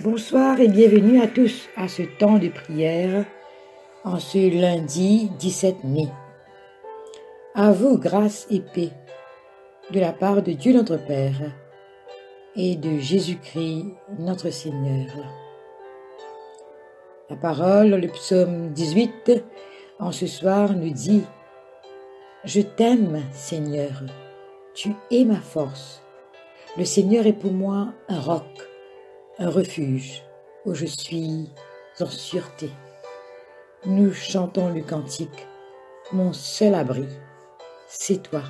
Bonsoir et bienvenue à tous à ce temps de prière en ce lundi 17 mai. À vous grâce et paix de la part de Dieu notre Père et de Jésus-Christ notre Seigneur. La parole, le psaume 18, en ce soir nous dit « Je t'aime, Seigneur, tu es ma force. Le Seigneur est pour moi un roc, un refuge où je suis en sûreté. » Nous chantons le cantique « Mon seul abri, c'est toi. »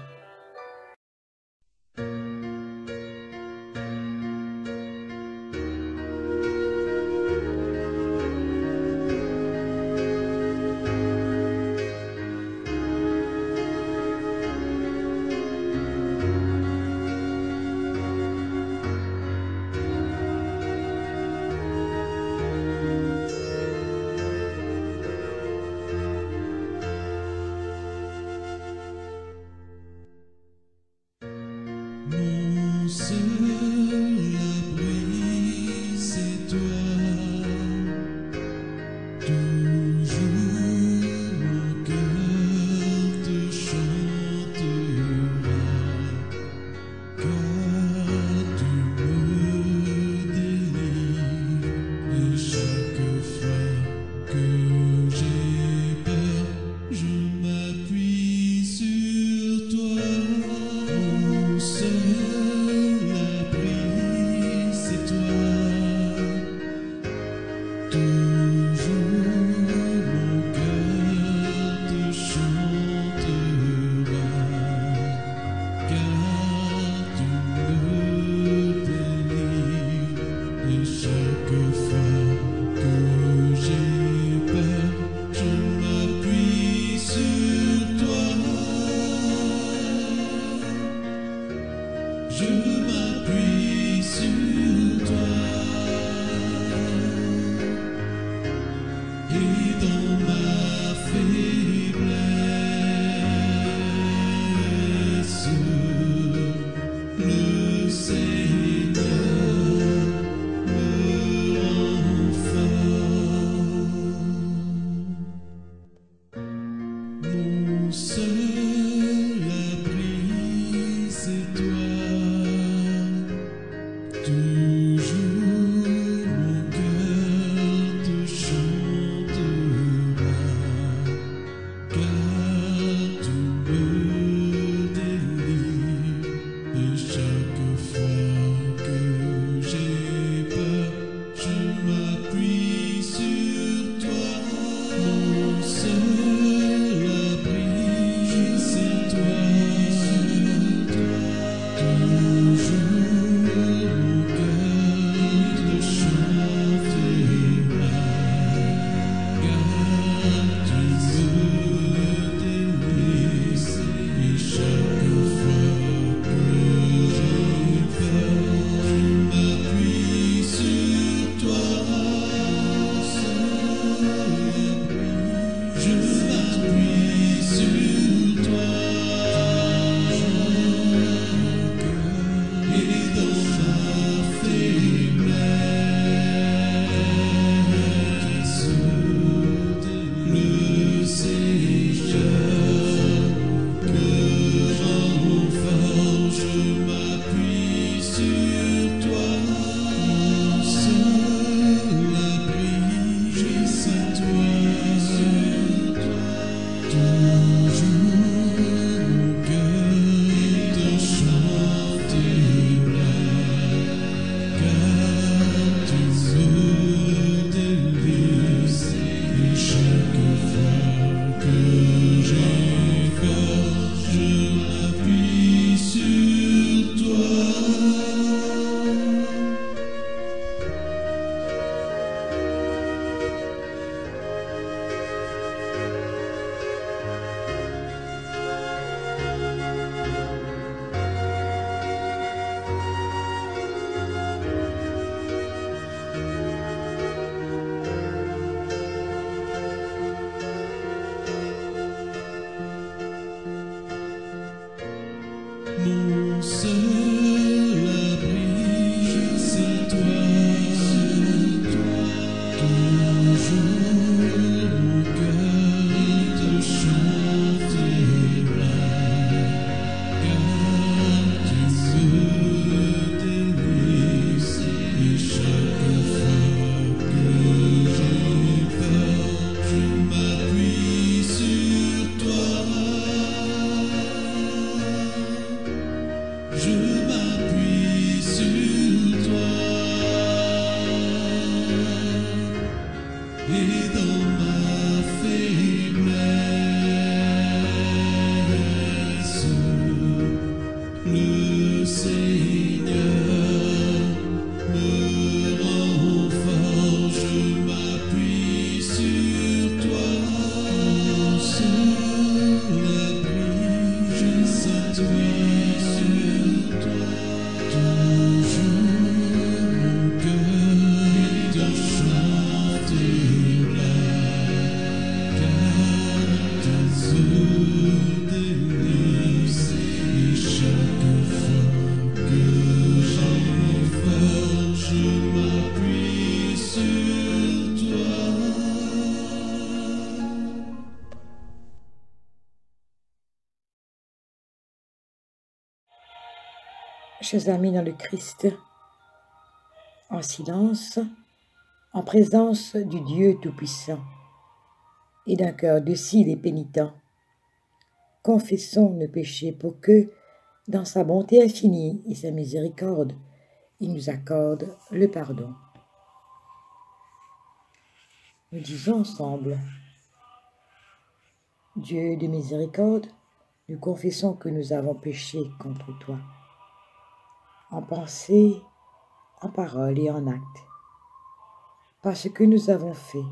Mon seul abri, c'est toi. Toujours mon cœur te chantera, car tu me délivres. Et chaque fois que j'ai peur, je m'appuie sur toi. Mon seul abri, c'est toi. Toujours mon cœur te chantera, car tu me délivres. Et chaque fois que j'ai peur, je m'appuie sur toi. Je m'appuie sur toi. Et dans ma faiblesse, le Seigneur me rend fort. Mon seul abri, c'est toi. Toujours mon cœur te chantera, et dans ma faiblesse, le Seigneur me rend fort, je m'appuie sur toi. Sur la pluie, je s'appuie sur toi. Toujours mon cœur te chantera, car tes eaux délices, et chaque fois que j'enfale, je m'appuie sur toi. Chers amis dans le Christ, en silence, en présence du Dieu Tout-Puissant et d'un cœur docile et pénitent, confessons nos péchés pour que, dans sa bonté infinie et sa miséricorde, il nous accorde le pardon. Nous disons ensemble, Dieu de miséricorde, nous confessons que nous avons péché contre toi, en pensée, en parole et en acte, par ce que nous avons fait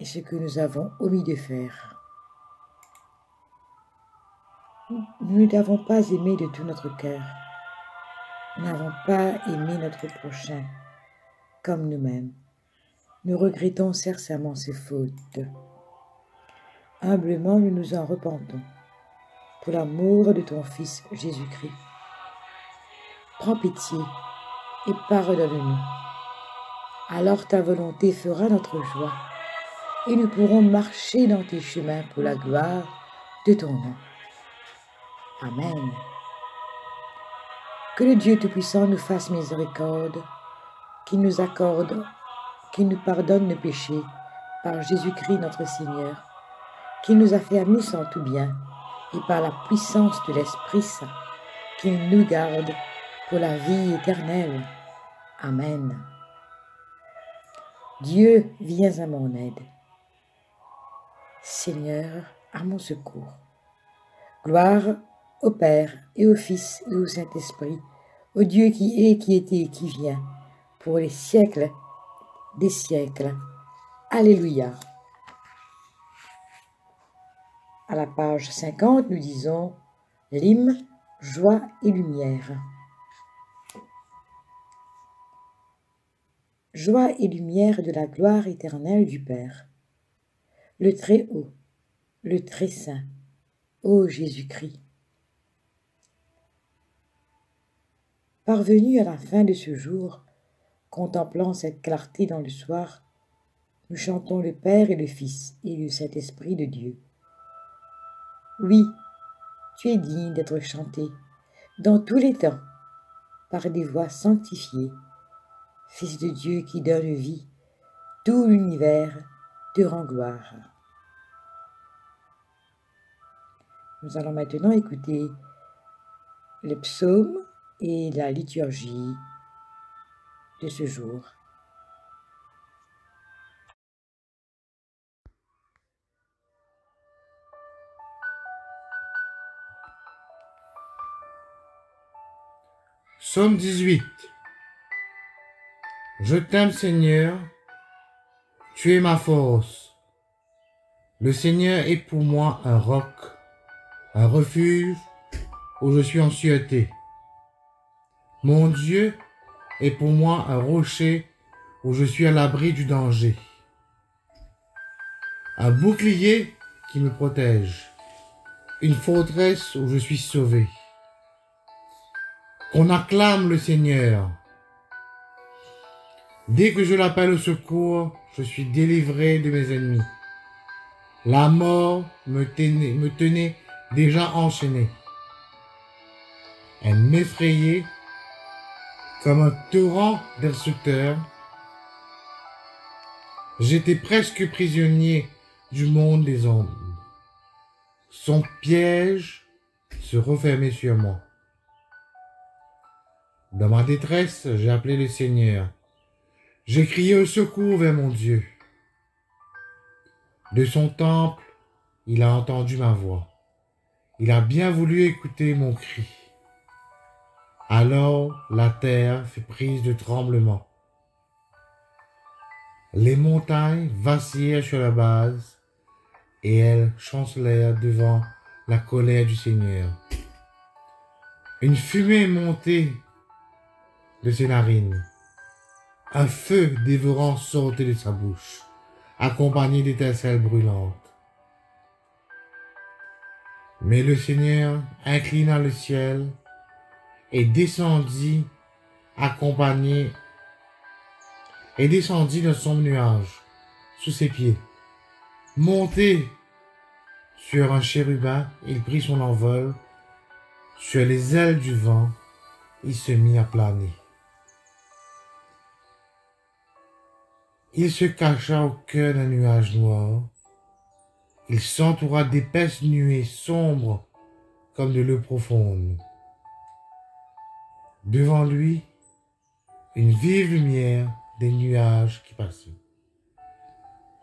et ce que nous avons omis de faire. Nous ne t'avons pas aimé de tout notre cœur. Nous n'avons pas aimé notre prochain comme nous-mêmes. Nous regrettons sincèrement ces fautes. Humblement, nous nous en repentons pour l'amour de ton Fils Jésus-Christ. Prends pitié et pardonne-nous. Alors ta volonté fera notre joie et nous pourrons marcher dans tes chemins pour la gloire de ton nom. Amen. Que le Dieu Tout-Puissant nous fasse miséricorde, qu'il nous accorde, qu'il nous pardonne nos péchés par Jésus-Christ notre Seigneur, qu'il nous affermisse en tout bien et par la puissance de l'Esprit Saint, qu'il nous garde pour la vie éternelle. Amen. Dieu, viens à mon aide. Seigneur, à mon secours. Gloire au Père et au Fils et au Saint-Esprit, au Dieu qui est, qui était et qui vient, pour les siècles des siècles. Alléluia. À la page 50, nous disons l'hymne « Joie et lumière ». Joie et lumière de la gloire éternelle du Père. Le Très-Haut, le Très-Saint, ô Jésus-Christ. Parvenus à la fin de ce jour, contemplant cette clarté dans le soir, nous chantons le Père et le Fils et le Saint-Esprit de Dieu. Oui, tu es digne d'être chanté dans tous les temps par des voix sanctifiées. Fils de Dieu qui donne vie, tout l'univers te rend gloire. Nous allons maintenant écouter le psaume et la liturgie de ce jour. Psaume 18. Je t'aime, Seigneur, tu es ma force. Le Seigneur est pour moi un roc, un refuge où je suis en sûreté. Mon Dieu est pour moi un rocher où je suis à l'abri du danger. Un bouclier qui me protège, une forteresse où je suis sauvé. Qu'on acclame le Seigneur. Dès que je l'appelle au secours, je suis délivré de mes ennemis. La mort me tenait déjà enchaîné. Elle m'effrayait comme un torrent destructeur. J'étais presque prisonnier du monde des ombres. Son piège se refermait sur moi. Dans ma détresse, j'ai appelé le Seigneur. J'ai crié au secours vers mon Dieu. De son temple, il a entendu ma voix. Il a bien voulu écouter mon cri. Alors la terre fut prise de tremblements. Les montagnes vacillèrent sur la base et elles chancelèrent devant la colère du Seigneur. Une fumée montait de ses narines. Un feu dévorant sortait de sa bouche, accompagné d'étincelles brûlantes. Mais le Seigneur inclina le ciel et descendit dans son nuage, sous ses pieds. Monté sur un chérubin, il prit son envol. Sur les ailes du vent, il se mit à planer. Il se cacha au cœur d'un nuage noir. Il s'entoura d'épaisses nuées sombres comme de l'eau profonde. Devant lui, une vive lumière, des nuages qui passaient,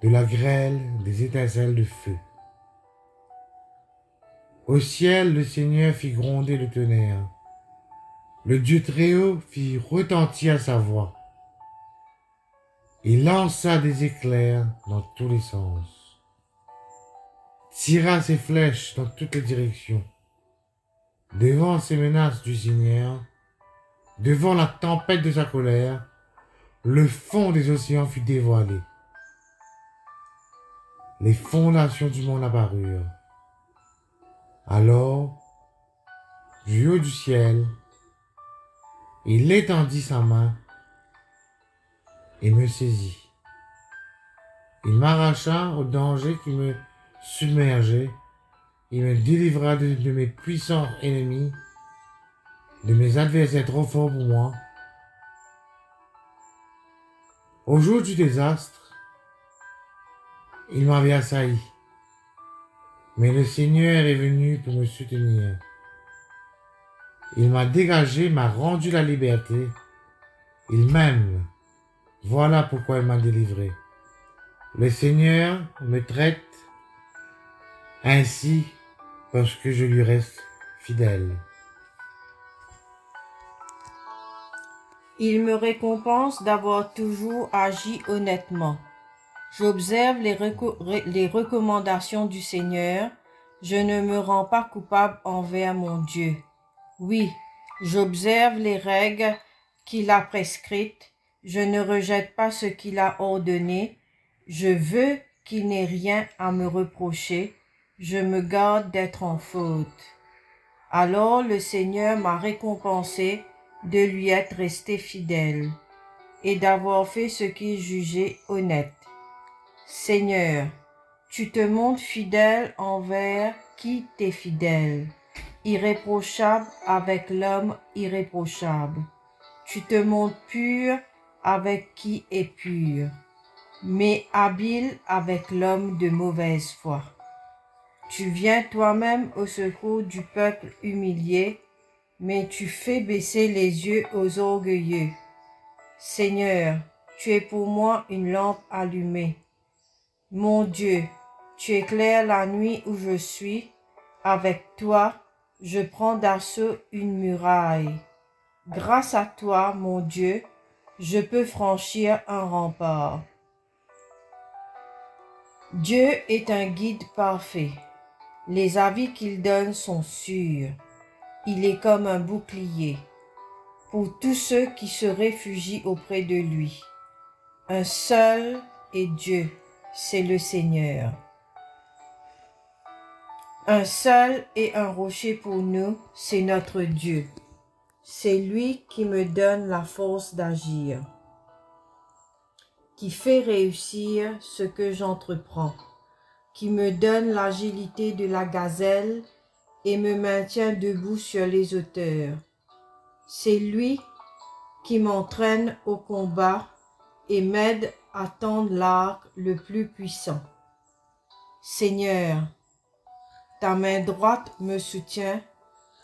de la grêle, des étincelles de feu. Au ciel, le Seigneur fit gronder le tonnerre. Le Dieu Très-Haut fit retentir sa voix. Il lança des éclairs dans tous les sens, tira ses flèches dans toutes les directions. Devant ces menaces du Seigneur, devant la tempête de sa colère, le fond des océans fut dévoilé. Les fondations du monde apparurent. Alors, du haut du ciel, il étendit sa main et me saisit. Il m'arracha au danger qui me submergeait. Il me délivra de mes puissants ennemis, de mes adversaires trop forts pour moi. Au jour du désastre, il m'avait assailli. Mais le Seigneur est venu pour me soutenir. Il m'a dégagé, m'a rendu la liberté. Il m'aime. Voilà pourquoi il m'a délivré. Le Seigneur me traite ainsi parce que je lui reste fidèle. Il me récompense d'avoir toujours agi honnêtement. J'observe les recommandations du Seigneur. Je ne me rends pas coupable envers mon Dieu. Oui, j'observe les règles qu'il a prescrites. Je ne rejette pas ce qu'il a ordonné. Je veux qu'il n'ait rien à me reprocher. Je me garde d'être en faute. Alors le Seigneur m'a récompensé de lui être resté fidèle et d'avoir fait ce qu'il jugeait honnête. Seigneur, tu te montres fidèle envers qui t'est fidèle, irréprochable avec l'homme irréprochable. Tu te montres pur avec qui est pur, mais habile avec l'homme de mauvaise foi. Tu viens toi-même au secours du peuple humilié, mais tu fais baisser les yeux aux orgueilleux. Seigneur, tu es pour moi une lampe allumée. Mon Dieu, tu éclaires la nuit où je suis. Avec toi, je prends d'assaut une muraille. Grâce à toi, mon Dieu, je peux franchir un rempart. Dieu est un guide parfait. Les avis qu'il donne sont sûrs. Il est comme un bouclier pour tous ceux qui se réfugient auprès de lui. Un seul est Dieu, c'est le Seigneur. Un seul est un rocher pour nous, c'est notre Dieu. C'est lui qui me donne la force d'agir, qui fait réussir ce que j'entreprends, qui me donne l'agilité de la gazelle et me maintient debout sur les hauteurs. C'est lui qui m'entraîne au combat et m'aide à tendre l'arc le plus puissant. Seigneur, ta main droite me soutient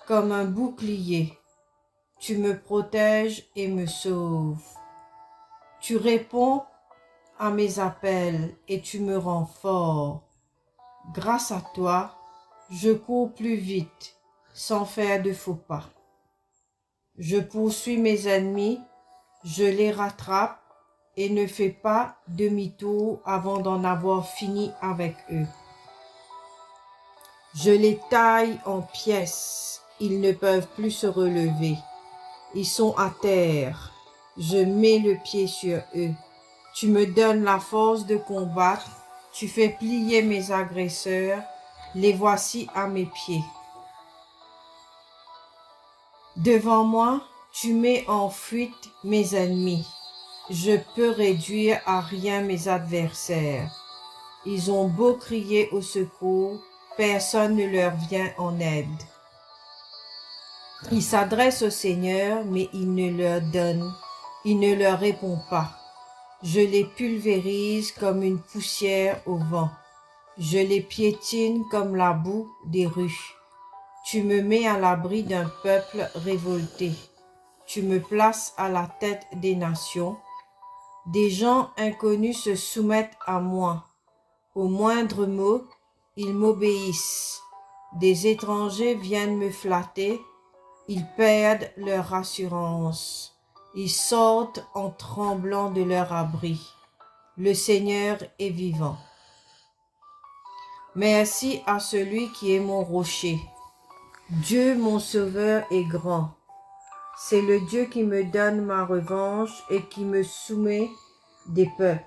comme un bouclier. Tu me protèges et me sauves. Tu réponds à mes appels et tu me rends fort. Grâce à toi, je cours plus vite, sans faire de faux pas. Je poursuis mes ennemis, je les rattrape et ne fais pas demi-tour avant d'en avoir fini avec eux. Je les taille en pièces, ils ne peuvent plus se relever. Ils sont à terre, je mets le pied sur eux. Tu me donnes la force de combattre, tu fais plier mes agresseurs, les voici à mes pieds. Devant moi, tu mets en fuite mes ennemis. Je peux réduire à rien mes adversaires. Ils ont beau crier au secours, personne ne leur vient en aide. Ils s'adressent au Seigneur, mais il ne leur répond pas. Je les pulvérise comme une poussière au vent. Je les piétine comme la boue des rues. Tu me mets à l'abri d'un peuple révolté. Tu me places à la tête des nations. Des gens inconnus se soumettent à moi. Au moindre mot, ils m'obéissent. Des étrangers viennent me flatter. Ils perdent leur assurance. Ils sortent en tremblant de leur abri. Le Seigneur est vivant. Merci à celui qui est mon rocher. Dieu mon sauveur est grand. C'est le Dieu qui me donne ma revanche et qui me soumet des peuples.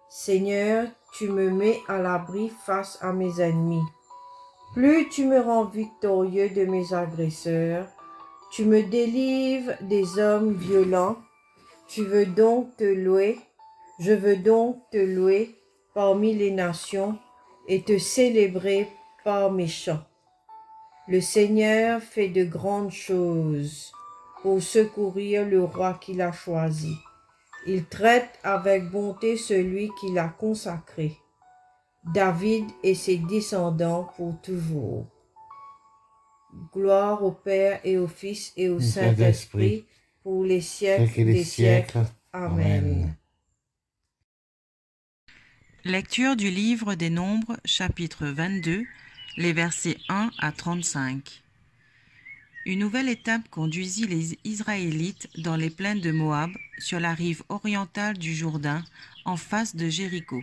Seigneur, tu me mets à l'abri face à mes ennemis. Plus tu me rends victorieux de mes agresseurs, tu me délivres des hommes violents. Je veux donc te louer parmi les nations et te célébrer par mes chants. Le Seigneur fait de grandes choses pour secourir le roi qu'il a choisi. Il traite avec bonté celui qu'il a consacré, David et ses descendants pour toujours. Gloire au Père et au Fils et au Saint-Esprit, pour les siècles des siècles. Amen. Lecture du livre des Nombres, chapitre 22, les versets 1 à 35. Une nouvelle étape conduisit les Israélites dans les plaines de Moab, sur la rive orientale du Jourdain, en face de Jéricho.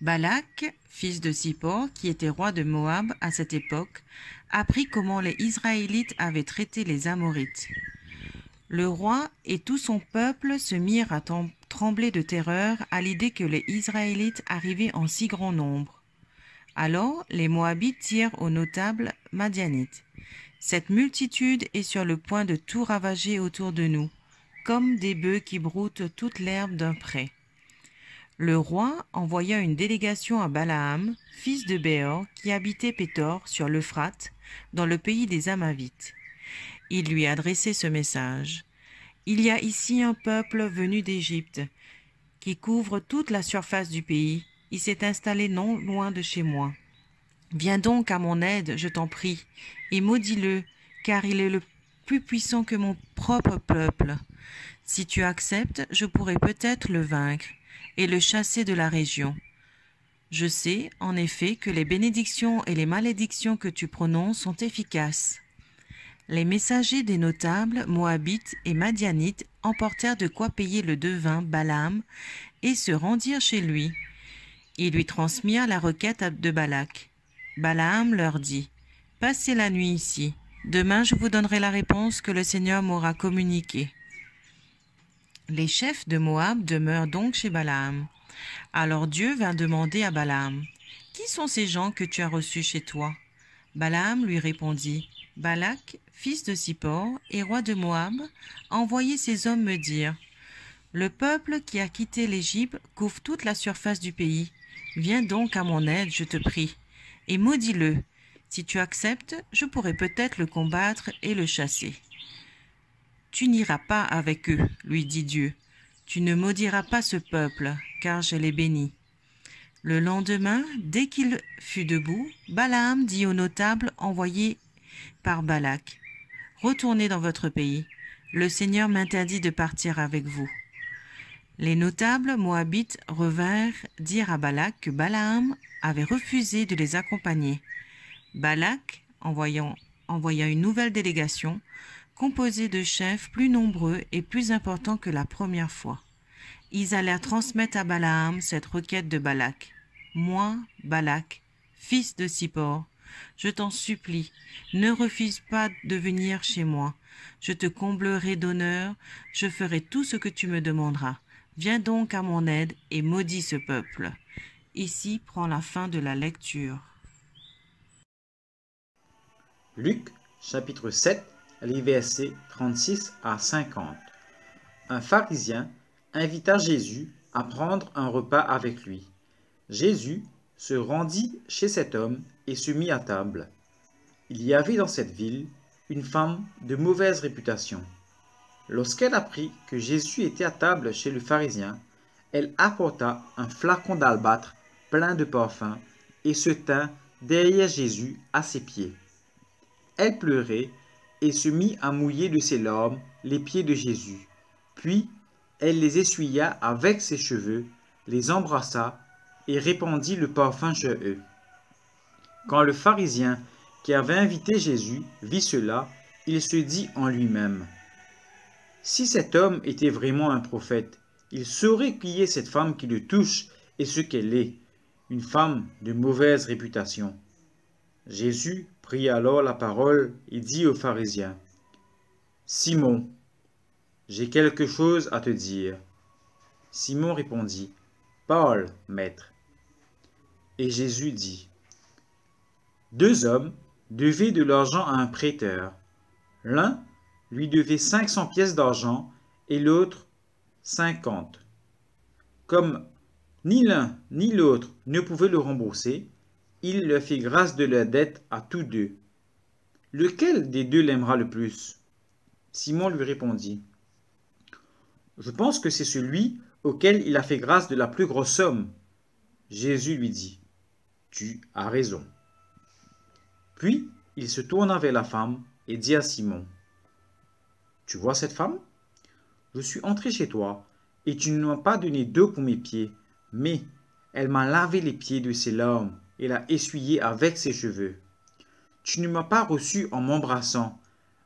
Balak, fils de Zippor, qui était roi de Moab à cette époque, apprit comment les Israélites avaient traité les Amorites. Le roi et tout son peuple se mirent à trembler de terreur à l'idée que les Israélites arrivaient en si grand nombre. Alors les Moabites dirent aux notables Madianites : « Cette multitude est sur le point de tout ravager autour de nous, comme des bœufs qui broutent toute l'herbe d'un pré. » Le roi envoya une délégation à Balaam, fils de Béor, qui habitait Pétor sur l'Euphrate, dans le pays des Amavites. Il lui adressait ce message : « Il y a ici un peuple venu d'Égypte, qui couvre toute la surface du pays. Il s'est installé non loin de chez moi. Viens donc à mon aide, je t'en prie, et maudis-le, car il est le plus puissant que mon propre peuple. Si tu acceptes, je pourrai peut-être le vaincre et le chasser de la région. Je sais, en effet, que les bénédictions et les malédictions que tu prononces sont efficaces. » Les messagers des notables, Moabites et Madianites emportèrent de quoi payer le devin Balaam et se rendirent chez lui. Ils lui transmirent la requête de Balak. Balaam leur dit : « Passez la nuit ici. Demain, je vous donnerai la réponse que le Seigneur m'aura communiquée. » Les chefs de Moab demeurent donc chez Balaam. Alors Dieu vint demander à Balaam : « Qui sont ces gens que tu as reçus chez toi ?» Balaam lui répondit : « Balak, fils de Zippor et roi de Moab, a envoyé ces hommes me dire : Le peuple qui a quitté l'Égypte couvre toute la surface du pays. Viens donc à mon aide, je te prie, et maudis-le. Si tu acceptes, je pourrai peut-être le combattre et le chasser. » « Tu n'iras pas avec eux, lui dit Dieu. Tu ne maudiras pas ce peuple, car je l'ai béni. » Le lendemain, dès qu'il fut debout, Balaam dit aux notables envoyés par Balak : « Retournez dans votre pays. Le Seigneur m'interdit de partir avec vous. » Les notables moabites revinrent dire à Balak que Balaam avait refusé de les accompagner. Balak envoya une nouvelle délégation composée de chefs plus nombreux et plus importants que la première fois. Ils allèrent transmettre à Balaam cette requête de Balak. « Moi, Balak, fils de Zippor, je t'en supplie, ne refuse pas de venir chez moi. Je te comblerai d'honneur, je ferai tout ce que tu me demanderas. Viens donc à mon aide et maudis ce peuple. » Ici prend la fin de la lecture. Luc, chapitre 7, les versets 36 à 50. Un pharisien invita Jésus à prendre un repas avec lui. Jésus se rendit chez cet homme et se mit à table. Il y avait dans cette ville une femme de mauvaise réputation. Lorsqu'elle apprit que Jésus était à table chez le pharisien, elle apporta un flacon d'albâtre plein de parfum et se tint derrière Jésus à ses pieds. Elle pleurait et se mit à mouiller de ses larmes les pieds de Jésus. Puis elle les essuya avec ses cheveux, les embrassa et répandit le parfum sur eux. Quand le pharisien qui avait invité Jésus vit cela, il se dit en lui-même: si cet homme était vraiment un prophète, il saurait qui est cette femme qui le touche et ce qu'elle est, une femme de mauvaise réputation. Jésus prit alors la parole et dit au pharisien: Simon, j'ai quelque chose à te dire. Simon répondit: Parle, maître. Et Jésus dit: 2 hommes devaient de l'argent à un prêteur. L'un lui devait 500 pièces d'argent et l'autre 50. Comme ni l'un ni l'autre ne pouvaient le rembourser, il leur fit grâce de leur dette à tous deux. Lequel des deux l'aimera le plus? Simon lui répondit: Je pense que c'est celui auquel il a fait grâce de la plus grosse somme. Jésus lui dit: Tu as raison. Puis il se tourna vers la femme et dit à Simon: Tu vois cette femme? Je suis entré chez toi, et tu ne m'as pas donné d'eau pour mes pieds, mais elle m'a lavé les pieds de ses larmes et l'a essuyé avec ses cheveux. Tu ne m'as pas reçu en m'embrassant,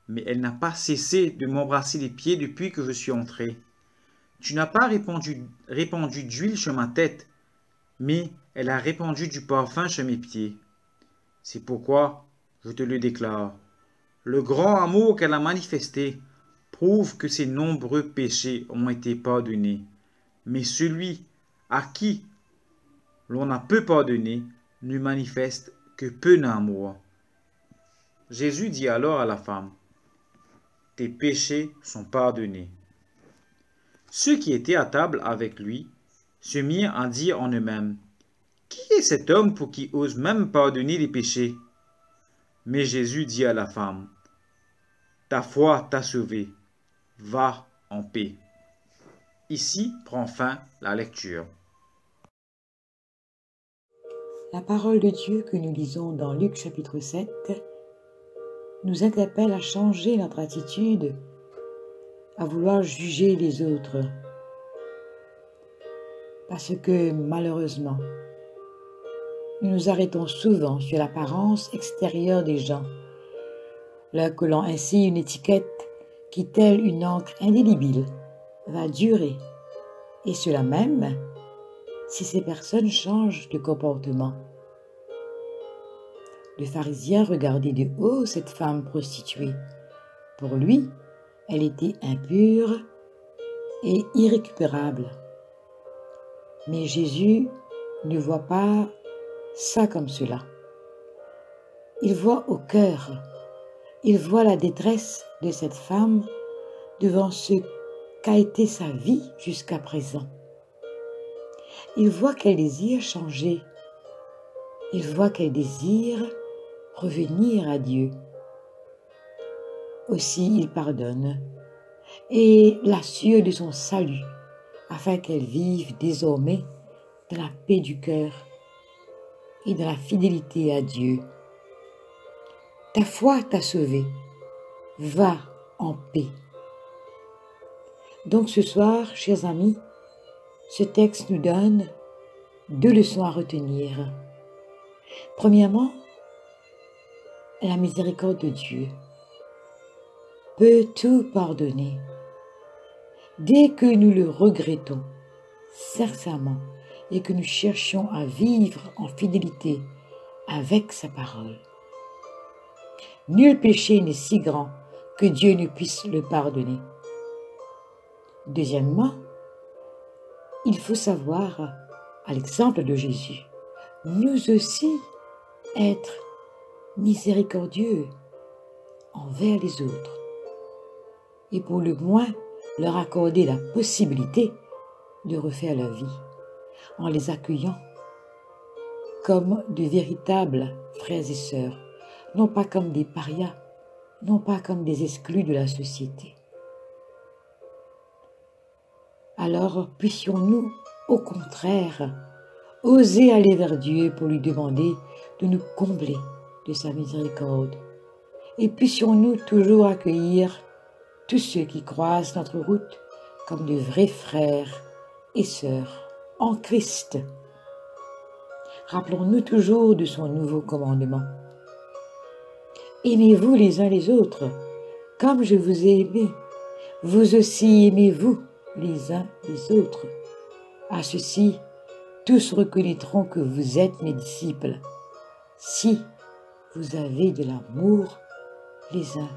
mais elle n'a pas cessé de m'embrasser les pieds depuis que je suis entré. Tu n'as pas répandu d'huile sur ma tête, mais elle a répandu du parfum sur mes pieds. C'est pourquoi je te le déclare. Le grand amour qu'elle a manifesté prouve que ses nombreux péchés ont été pardonnés. Mais celui à qui l'on a peu pardonné ne manifeste que peu d'amour. Jésus dit alors à la femme: Tes péchés sont pardonnés. Ceux qui étaient à table avec lui se mirent à dire en eux-mêmes: Qui est cet homme pour qui ose même pardonner les péchés? Mais Jésus dit à la femme: Ta foi t'a sauvée. Va en paix. Ici prend fin la lecture. La parole de Dieu que nous lisons dans Luc chapitre 7 nous interpelle à changer notre attitude, à vouloir juger les autres. Parce que malheureusement, nous nous arrêtons souvent sur l'apparence extérieure des gens, leur collant ainsi une étiquette qui, telle une encre indélébile, va durer, et cela même si ces personnes changent de comportement. Le pharisien regardait de haut cette femme prostituée. Pour lui, elle était impure et irrécupérable. Mais Jésus ne voit pas ça comme cela. Il voit au cœur, il voit la détresse de cette femme devant ce qu'a été sa vie jusqu'à présent. Il voit qu'elle désire changer. Il voit qu'elle désire revenir à Dieu. Aussi il pardonne et l'assure de son salut afin qu'elle vive désormais dans la paix du cœur et dans la fidélité à Dieu. Ta foi t'a sauvé. Va en paix. Donc ce soir, chers amis, Ce texte nous donne 2 leçons à retenir. Premièrement, la miséricorde de Dieu peut tout pardonner. Dès que nous le regrettons sincèrement et que nous cherchions à vivre en fidélité avec sa parole. Nul péché n'est si grand que Dieu ne puisse le pardonner. Deuxièmement, il faut savoir, à l'exemple de Jésus, nous aussi être miséricordieux envers les autres et pour le moins leur accorder la possibilité de refaire leur vie en les accueillant comme de véritables frères et sœurs, non pas comme des parias, non pas comme des exclus de la société. Alors puissions-nous, au contraire, oser aller vers Dieu pour lui demander de nous combler de sa miséricorde. Et puissions-nous toujours accueillir tous ceux qui croisent notre route comme de vrais frères et sœurs en Christ. Rappelons-nous toujours de son nouveau commandement. Aimez-vous les uns les autres, comme je vous ai aimé. Vous aussi aimez-vous les uns les autres. À ceci, tous reconnaîtront que vous êtes mes disciples, si vous avez de l'amour les uns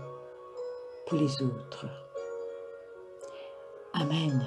pour les autres. Amen.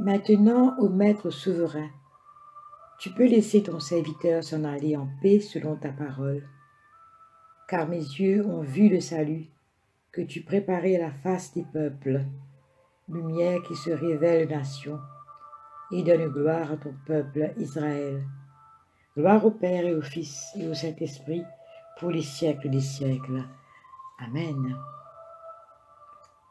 Maintenant, ô Maître souverain, tu peux laisser ton serviteur s'en aller en paix selon ta parole, car mes yeux ont vu le salut que tu préparais à la face des peuples, lumière qui se révèle aux nations et donne gloire à ton peuple Israël. Gloire au Père et au Fils et au Saint-Esprit pour les siècles des siècles. Amen.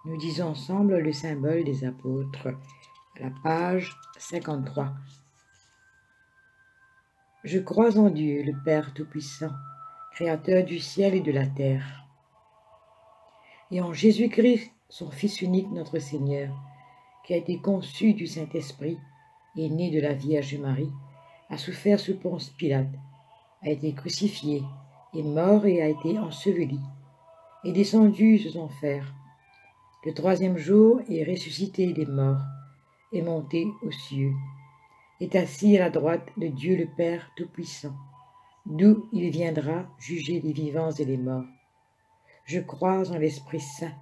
Nous disons ensemble le symbole des apôtres à la page 53. Je crois en Dieu, le Père Tout-Puissant, Créateur du ciel et de la terre, et en Jésus-Christ, son Fils unique, notre Seigneur, qui a été conçu du Saint-Esprit et né de la Vierge Marie, a souffert sous Ponce Pilate, a été crucifié, est mort et a été enseveli, est descendu aux enfers. Le troisième jour est ressuscité des morts, est monté aux cieux, est assis à la droite de Dieu le Père Tout-Puissant, d'où il viendra juger les vivants et les morts. Je crois en l'Esprit Saint,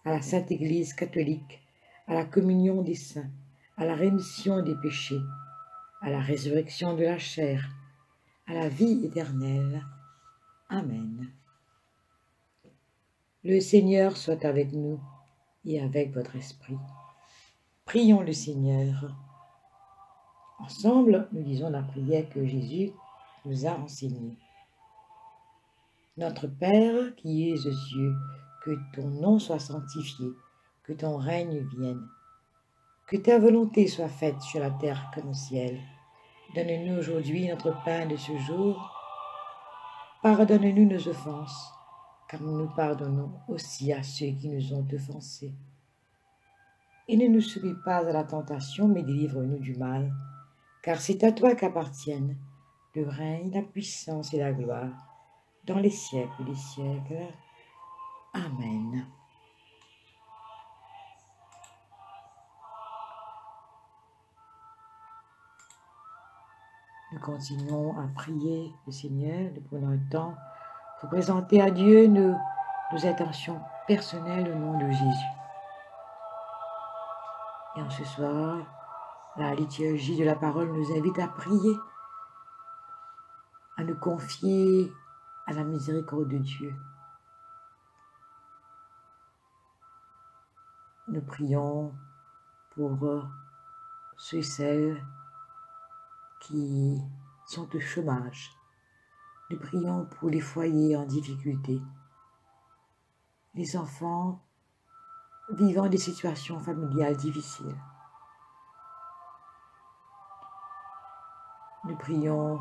à la Sainte Église catholique, à la communion des saints, à la rémission des péchés, à la résurrection de la chair, à la vie éternelle. Amen. Le Seigneur soit avec nous et avec votre esprit. Prions le Seigneur. Ensemble, nous disons la prière que Jésus nous a enseignée. Notre Père qui es aux cieux, que ton nom soit sanctifié, que ton règne vienne, que ta volonté soit faite sur la terre comme au ciel. Donne-nous aujourd'hui notre pain de ce jour. Pardonne-nous nos offenses, car nous pardonnons aussi à ceux qui nous ont offensés. Et ne nous soumets pas à la tentation, mais délivre-nous du mal, car c'est à toi qu'appartiennent le règne, la puissance et la gloire, dans les siècles des siècles. Amen. Nous continuons à prier le Seigneur. Nous prenons le temps pour présenter à Dieu nos intentions personnelles au nom de Jésus. Et en ce soir, la liturgie de la parole nous invite à prier, à nous confier à la miséricorde de Dieu. Nous prions pour ceux et celles qui sont au chômage. Nous prions pour les foyers en difficulté, les enfants vivant des situations familiales difficiles. Nous prions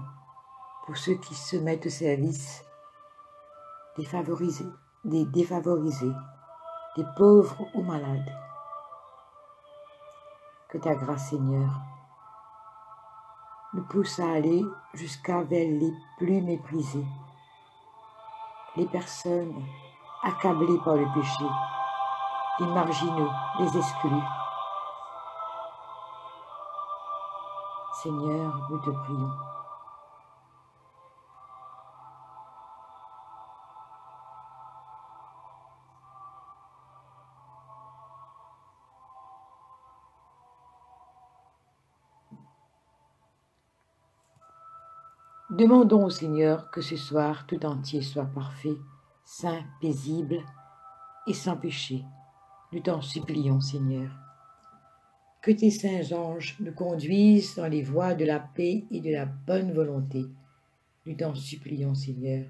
pour ceux qui se mettent au service des défavorisés, des pauvres ou malades. Que ta grâce, Seigneur, nous pousse à aller jusqu'à vers les plus méprisés, les personnes accablées par le péché, les marginaux, les exclus. Seigneur, nous te prions. Demandons au Seigneur que ce soir tout entier soit parfait, saint, paisible et sans péché. Nous t'en supplions, Seigneur. Que tes saints anges nous conduisent dans les voies de la paix et de la bonne volonté. Nous t'en supplions, Seigneur.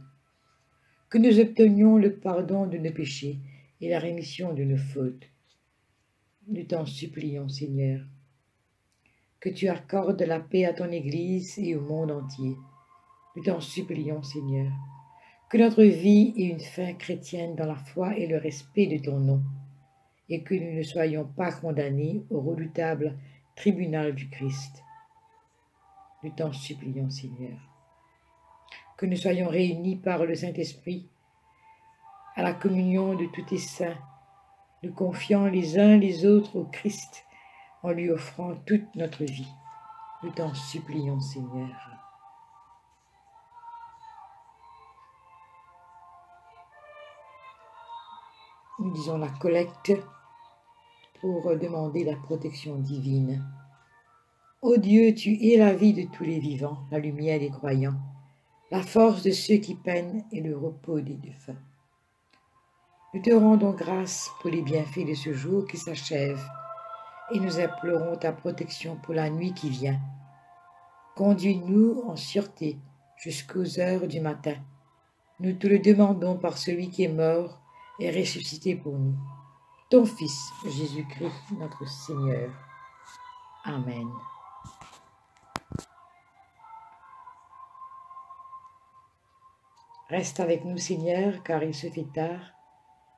Que nous obtenions le pardon de nos péchés et la rémission de nos fautes. Nous t'en supplions, Seigneur. Que tu accordes la paix à ton Église et au monde entier. Nous t'en supplions, Seigneur, que notre vie ait une fin chrétienne dans la foi et le respect de ton nom, et que nous ne soyons pas condamnés au redoutable tribunal du Christ. Nous t'en supplions, Seigneur, que nous soyons réunis par le Saint-Esprit à la communion de tous tes saints, nous confiant les uns les autres au Christ, en lui offrant toute notre vie. Nous t'en supplions, Seigneur. Nous disons la collecte pour demander la protection divine. Ô Dieu, tu es la vie de tous les vivants, la lumière des croyants, la force de ceux qui peinent et le repos des défunts. Nous te rendons grâce pour les bienfaits de ce jour qui s'achève et nous implorons ta protection pour la nuit qui vient. Conduis-nous en sûreté jusqu'aux heures du matin. Nous te le demandons par celui qui est mort et ressuscité pour nous, ton Fils, Jésus-Christ, notre Seigneur. Amen. Reste avec nous, Seigneur, car il se fait tard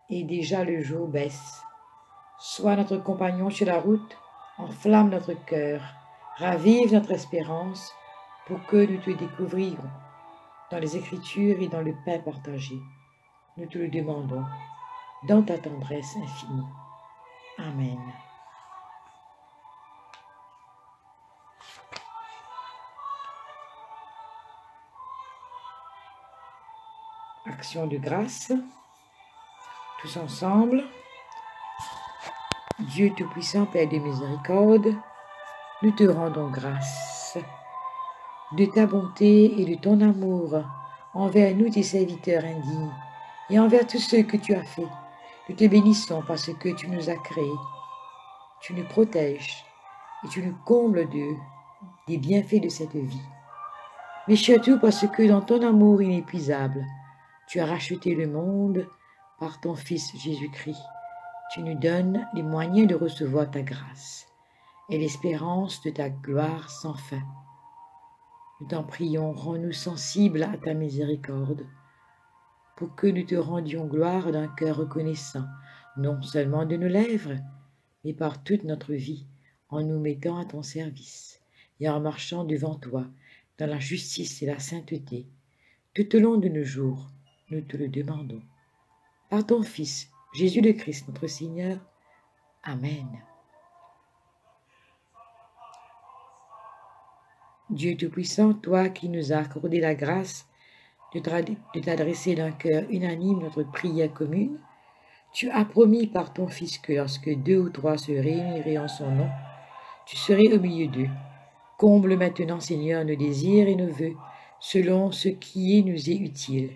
et déjà le jour baisse. Sois notre compagnon sur la route, enflamme notre cœur, ravive notre espérance pour que nous te découvrions dans les Écritures et dans le pain partagé. Nous te le demandons, dans ta tendresse infinie. Amen. Action de grâce, tous ensemble. Dieu Tout-Puissant, Père de miséricorde, nous te rendons grâce de ta bonté et de ton amour envers nous, tes serviteurs indignes, et envers tous ceux que tu as faits. Nous te bénissons parce que tu nous as créés, tu nous protèges et tu nous combles des bienfaits de cette vie. Mais surtout parce que dans ton amour inépuisable, tu as racheté le monde par ton Fils Jésus-Christ. Tu nous donnes les moyens de recevoir ta grâce et l'espérance de ta gloire sans fin. Nous t'en prions, rends-nous sensibles à ta miséricorde, pour que nous te rendions gloire d'un cœur reconnaissant, non seulement de nos lèvres, mais par toute notre vie, en nous mettant à ton service et en marchant devant toi dans la justice et la sainteté, tout au long de nos jours. Nous te le demandons. Par ton Fils, Jésus le Christ, notre Seigneur. Amen. Dieu Tout-Puissant, toi qui nous as accordé la grâce de t'adresser d'un cœur unanime notre prière commune, tu as promis par ton Fils que lorsque 2 ou 3 se réuniraient en son nom, tu serais au milieu d'eux. Comble maintenant, Seigneur, nos désirs et nos vœux, selon ce qui nous est utile.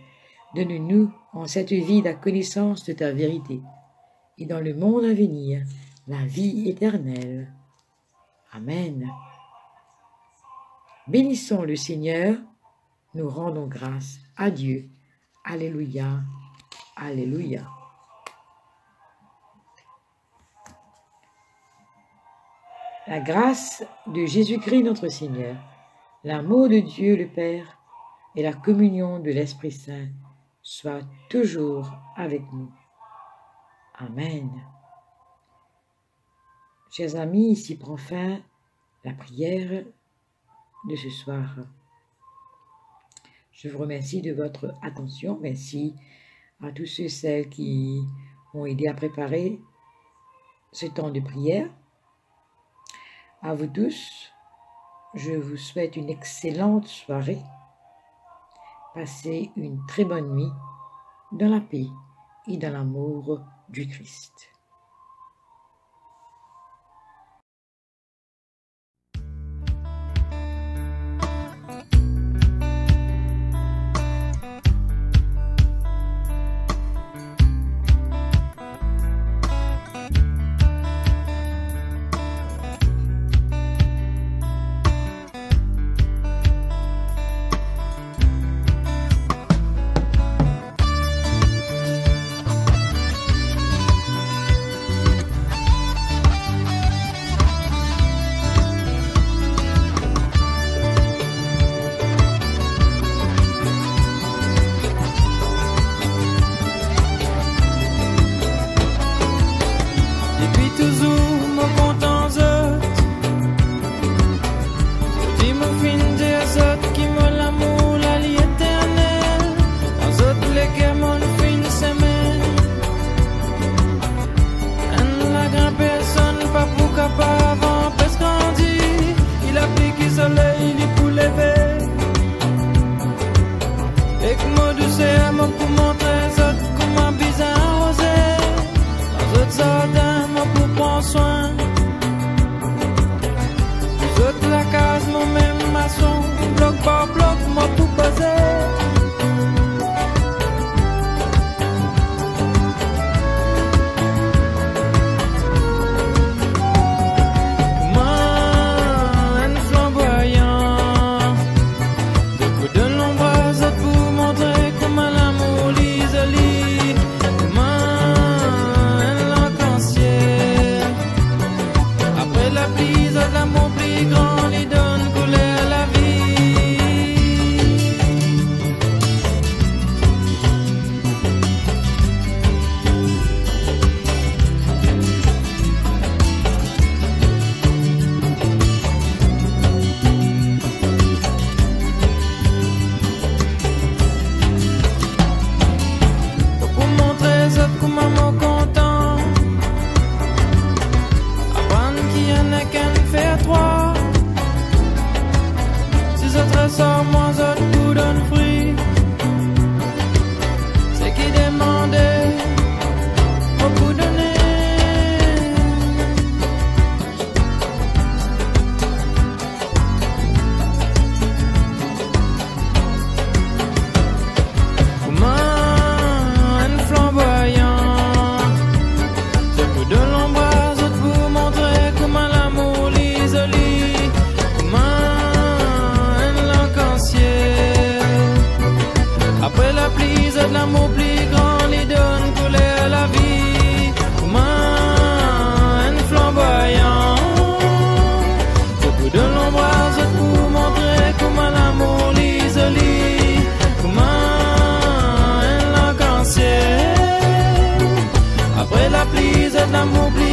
Donne-nous en cette vie la connaissance de ta vérité, et dans le monde à venir, la vie éternelle. Amen. Bénissons le Seigneur, nous rendons grâce à Dieu. Alléluia, alléluia. La grâce de Jésus-Christ notre Seigneur, l'amour de Dieu le Père et la communion de l'Esprit Saint soit toujours avec nous. Amen. Chers amis, ici prend fin la prière de ce soir. Je vous remercie de votre attention. Merci à tous ceux et celles qui m'ont aidé à préparer ce temps de prière. À vous tous, je vous souhaite une excellente soirée. Passez une très bonne nuit dans la paix et dans l'amour du Christ. L'amour plus grand, les donne couleur la vie. la pluie, c'est de l'amour plus grand, il donne couleur à la vie. Comment un flamboyant, beaucoup de l'ombrage pour montrer comment l'amour l'isolie. Comment un arc-en-ciel, après la pluie, c'est de l'amour plus